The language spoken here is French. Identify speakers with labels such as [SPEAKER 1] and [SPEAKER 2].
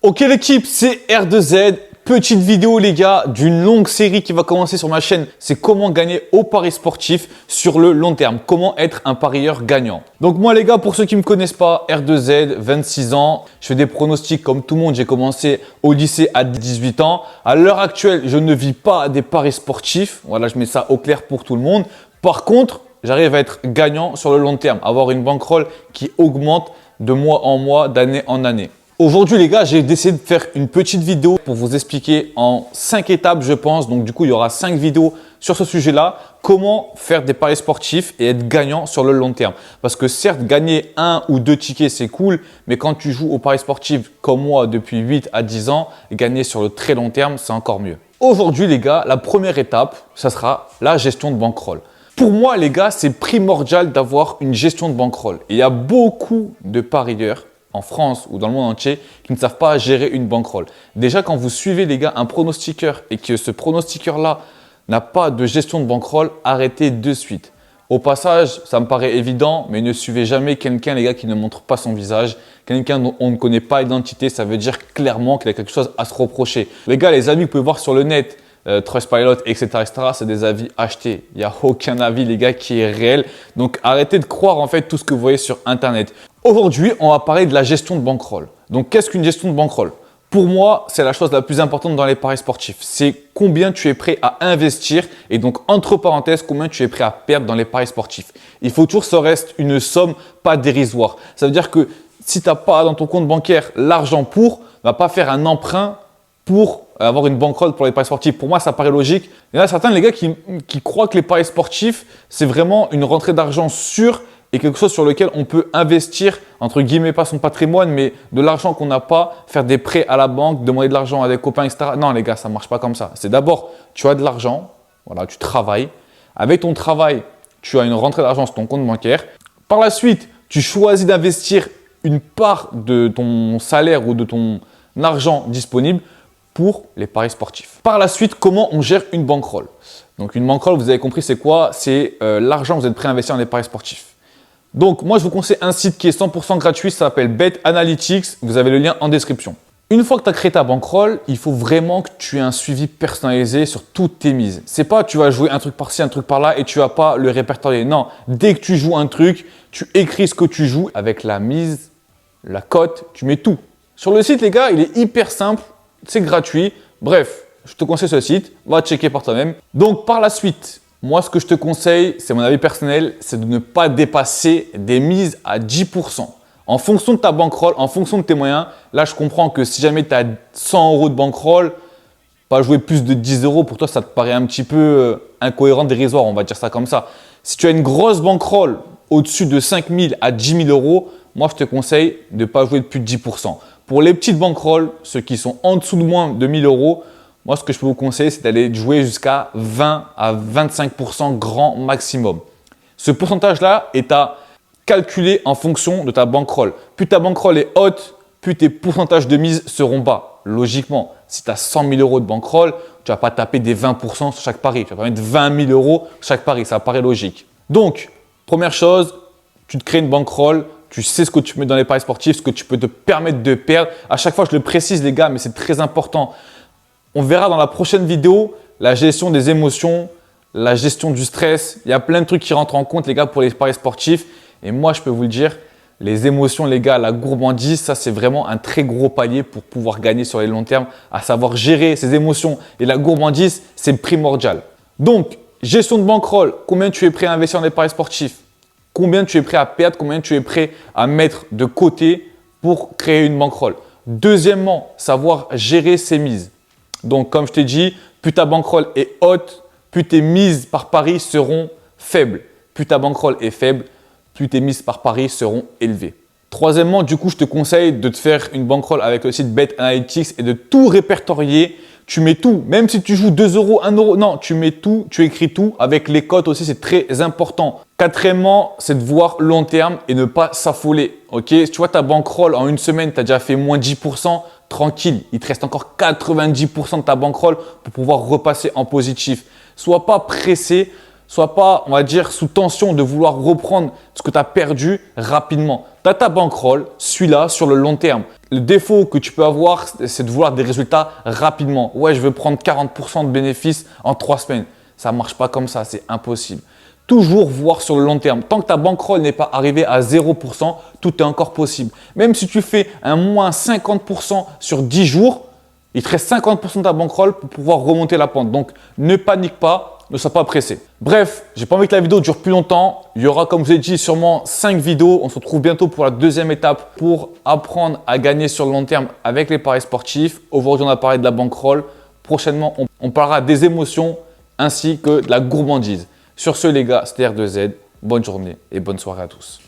[SPEAKER 1] Ok l'équipe, c'est R2Z. Petite vidéo les gars d'une longue série qui va commencer sur ma chaîne. C'est comment gagner au paris sportif sur le long terme. Comment être un parieur gagnant. Donc moi les gars, pour ceux qui ne me connaissent pas, R2Z, 26 ans. Je fais des pronostics comme tout le monde. J'ai commencé au lycée à 18 ans. À l'heure actuelle, je ne vis pas des paris sportifs. Voilà, je mets ça au clair pour tout le monde. Par contre, j'arrive à être gagnant sur le long terme. Avoir une bankroll qui augmente de mois en mois, d'année en année. Aujourd'hui les gars, j'ai décidé de faire une petite vidéo pour vous expliquer en 5 étapes je pense. Donc du coup, il y aura 5 vidéos sur ce sujet-là. Comment faire des paris sportifs et être gagnant sur le long terme. Parce que certes, gagner 1 ou 2 tickets, c'est cool. Mais quand tu joues au paris sportif comme moi depuis 8 à 10 ans, gagner sur le très long terme, c'est encore mieux. Aujourd'hui les gars, la première étape, ça sera la gestion de bankroll. Pour moi les gars, c'est primordial d'avoir une gestion de bankroll. Il y a beaucoup de parieurs en France ou dans le monde entier qui ne savent pas gérer une bankroll. Déjà, quand vous suivez les gars un pronostiqueur et que ce pronostiqueur-là n'a pas de gestion de bankroll, arrêtez de suite. Au passage, ça me paraît évident, mais ne suivez jamais quelqu'un les gars qui ne montre pas son visage. Quelqu'un dont on ne connaît pas l'identité, ça veut dire clairement qu'il a quelque chose à se reprocher. Les gars, les avis que vous pouvez voir sur le net, Trustpilot, etc., c'est des avis achetés. Il n'y a aucun avis, les gars, qui est réel. Donc, arrêtez de croire en fait tout ce que vous voyez sur Internet. Aujourd'hui, on va parler de la gestion de bankroll. Donc, qu'est-ce qu'une gestion de bankroll? Pour moi, c'est la chose la plus importante dans les paris sportifs. C'est combien tu es prêt à investir et donc, entre parenthèses, combien tu es prêt à perdre dans les paris sportifs. Il faut toujours que ça reste une somme pas dérisoire. Ça veut dire que si tu n'as pas dans ton compte bancaire l'argent pour, ne va pas faire un emprunt pour avoir une bankroll pour les paris sportifs. Pour moi, ça paraît logique. Il y en a certains, les gars, qui croient que les paris sportifs, c'est vraiment une rentrée d'argent sûre et quelque chose sur lequel on peut investir, entre guillemets, pas son patrimoine, mais de l'argent qu'on n'a pas, faire des prêts à la banque, demander de l'argent à des copains, etc. Non, les gars, ça ne marche pas comme ça. C'est d'abord, tu as de l'argent, voilà, tu travailles. Avec ton travail, tu as une rentrée d'argent sur ton compte bancaire. Par la suite, tu choisis d'investir une part de ton salaire ou de ton argent disponible pour les paris sportifs. Par la suite, comment on gère une bankroll? Donc une bankroll, vous avez compris, c'est quoi? C'est l'argent que vous êtes prêt à investir dans les paris sportifs. Donc moi, je vous conseille un site qui est 100% gratuit, ça s'appelle Bet Analytics. Vous avez le lien en description. Une fois que tu as créé ta bankroll, il faut vraiment que tu aies un suivi personnalisé sur toutes tes mises. C'est pas tu vas jouer un truc par-ci, un truc par-là et tu vas pas le répertorier. Non, dès que tu joues un truc, tu écris ce que tu joues avec la mise, la cote, tu mets tout. Sur le site, les gars, il est hyper simple. C'est gratuit. Bref, je te conseille ce site. Va checker par toi-même. Donc, par la suite, moi, ce que je te conseille, c'est mon avis personnel, c'est de ne pas dépasser des mises à 10%. En fonction de ta bankroll, en fonction de tes moyens, là, je comprends que si jamais tu as 100 € de bankroll, pas jouer plus de 10 € pour toi, ça te paraît un petit peu incohérent, dérisoire, on va dire ça comme ça. Si tu as une grosse bankroll au-dessus de 5 000 à 10 000 €, moi, je te conseille de ne pas jouer de plus de 10%. Pour les petites bankrolls, ceux qui sont en dessous de moins de 1000 €, moi, ce que je peux vous conseiller, c'est d'aller jouer jusqu'à 20 à 25% grand maximum. Ce pourcentage-là est à calculer en fonction de ta bankroll. Plus ta bankroll est haute, plus tes pourcentages de mise seront bas. Logiquement, si tu as 100 000 € de bankroll, tu ne vas pas taper des 20% sur chaque pari. Tu vas pas mettre 20 000 € sur chaque pari. Ça paraît logique. Donc, première chose, tu te crées une bankroll. Tu sais ce que tu mets dans les paris sportifs, ce que tu peux te permettre de perdre. À chaque fois, je le précise les gars, mais c'est très important. On verra dans la prochaine vidéo la gestion des émotions, la gestion du stress. Il y a plein de trucs qui rentrent en compte les gars pour les paris sportifs. Et moi, je peux vous le dire, les émotions les gars, la gourmandise, ça c'est vraiment un très gros palier pour pouvoir gagner sur les longs termes. À savoir gérer ses émotions et la gourmandise, c'est primordial. Donc, gestion de bankroll, combien tu es prêt à investir dans les paris sportifs? Combien tu es prêt à perdre, combien tu es prêt à mettre de côté pour créer une bankroll. Deuxièmement, savoir gérer ses mises. Donc, comme je t'ai dit, plus ta bankroll est haute, plus tes mises par pari seront faibles. Plus ta bankroll est faible, plus tes mises par pari seront élevées. Troisièmement, du coup, je te conseille de te faire une bankroll avec le site Bet Analytics et de tout répertorier. Tu mets tout, même si tu joues 2 €, 1 €, non, tu mets tout, tu écris tout. Avec les cotes aussi, c'est très important. Quatrièmement, c'est de voir long terme et ne pas s'affoler. Ok, si tu vois ta bankroll en une semaine, tu as déjà fait moins 10%, tranquille. Il te reste encore 90% de ta bankroll pour pouvoir repasser en positif. Sois pas pressé. Sois pas, on va dire, sous tension de vouloir reprendre ce que tu as perdu rapidement. Tu as ta bankroll, suis-la sur le long terme. Le défaut que tu peux avoir, c'est de vouloir des résultats rapidement. Ouais, je veux prendre 40% de bénéfices en 3 semaines. Ça ne marche pas comme ça, c'est impossible. Toujours voir sur le long terme. Tant que ta bankroll n'est pas arrivée à 0%, tout est encore possible. Même si tu fais un moins 50% sur 10 jours, il te reste 50% de ta bankroll pour pouvoir remonter la pente. Donc, ne panique pas, ne sois pas pressé. Bref, j'ai pas envie que la vidéo dure plus longtemps. Il y aura, comme je vous ai dit, sûrement 5 vidéos. On se retrouve bientôt pour la deuxième étape pour apprendre à gagner sur le long terme avec les paris sportifs. Aujourd'hui, on a parlé de la bankroll. Prochainement, on parlera des émotions ainsi que de la gourmandise. Sur ce, les gars, c'était R2Z. Bonne journée et bonne soirée à tous.